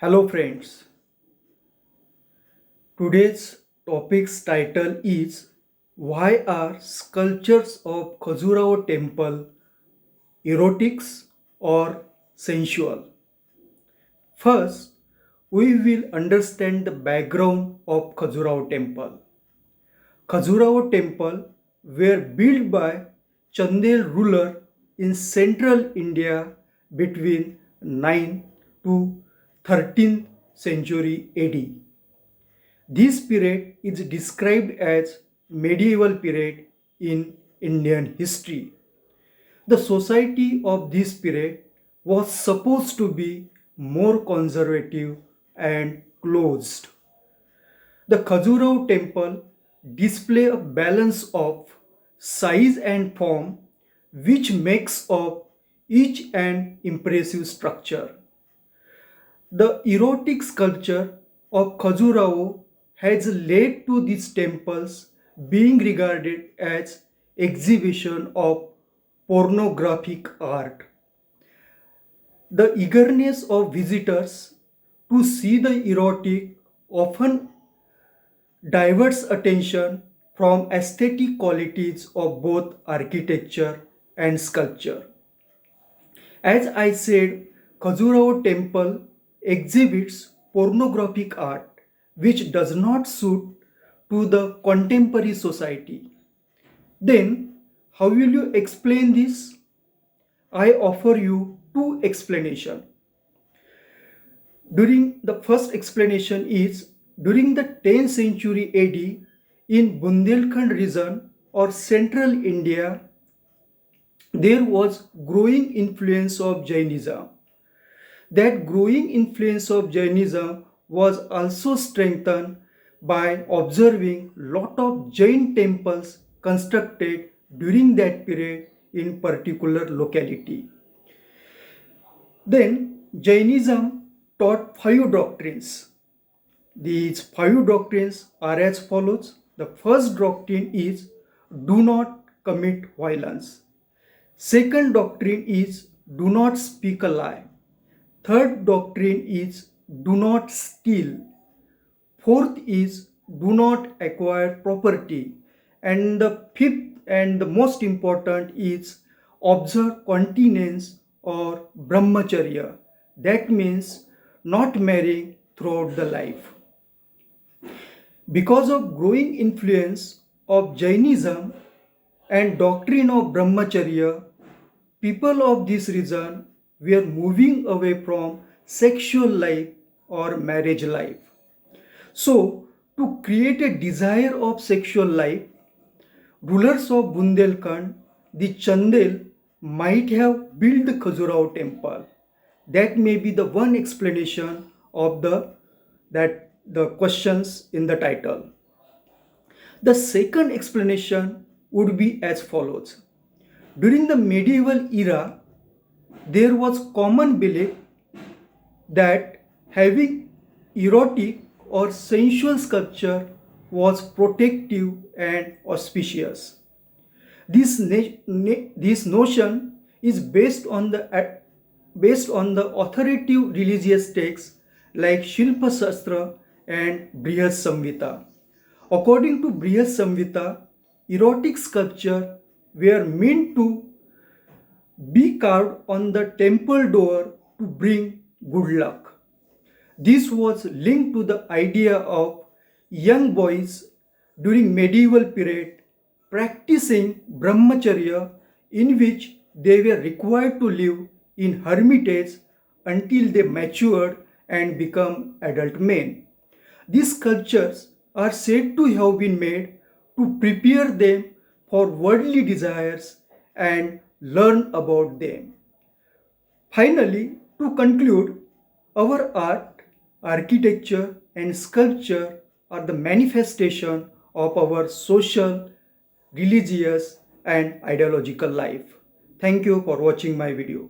Hello friends. Today's topic's title is Why are sculptures of Khajuraho temple erotics or sensual? First, we will understand the background of Khajuraho temple. Khajuraho temple were built by Chandel ruler in central India between 9th to 13th century AD. This period is described as medieval period in Indian history. The society of this period was supposed to be more conservative and closed. The Khajuraho temple display a balance of size and form which makes up each an impressive structure. The erotic sculpture of Khajuraho has led to these temples being regarded as exhibition of pornographic art. The eagerness of visitors to see the erotic often diverts attention from aesthetic qualities of both architecture and sculpture. As I said, Khajuraho temple exhibits pornographic art which does not suit to the contemporary society. Then, how will you explain this? I offer you two explanations. During the first explanation is during the 10th century AD in Bundelkhand region or central India, there was growing influence of Jainism. That growing influence of Jainism was also strengthened by observing lot of Jain temples constructed during that period in particular locality. Then Jainism taught five doctrines. These five doctrines are as follows. The first doctrine is do not commit violence. Second doctrine is do not speak a lie. Third doctrine is do not steal. Fourth is do not acquire property. And the fifth and the most important is observe continence or brahmacharya. That means not marrying throughout the life. Because of growing influence of Jainism and doctrine of brahmacharya, people of this region were moving away from sexual life or marriage life. So, to create a desire of sexual life, rulers of Bundelkhand, the Chandel, might have built the Khajuraho temple. That may be the one explanation of the questions in the title. The second explanation would be as follows. During the medieval era, there was common belief that having erotic or sensual sculpture was protective and auspicious. This notion is based on the authoritative religious texts like Shilpa Shastra and Brihad Samhita. According to Brihad Samhita, erotic sculpture were meant to be carved on the temple door to bring good luck. This was linked to the idea of young boys during medieval period practicing brahmacharya, in which they were required to live in hermitage until they matured and become adult men. These sculptures are said to have been made to prepare them for worldly desires and learn about them. Finally, to conclude, our art, architecture, and sculpture are the manifestation of our social, religious, and ideological life. Thank you for watching my video.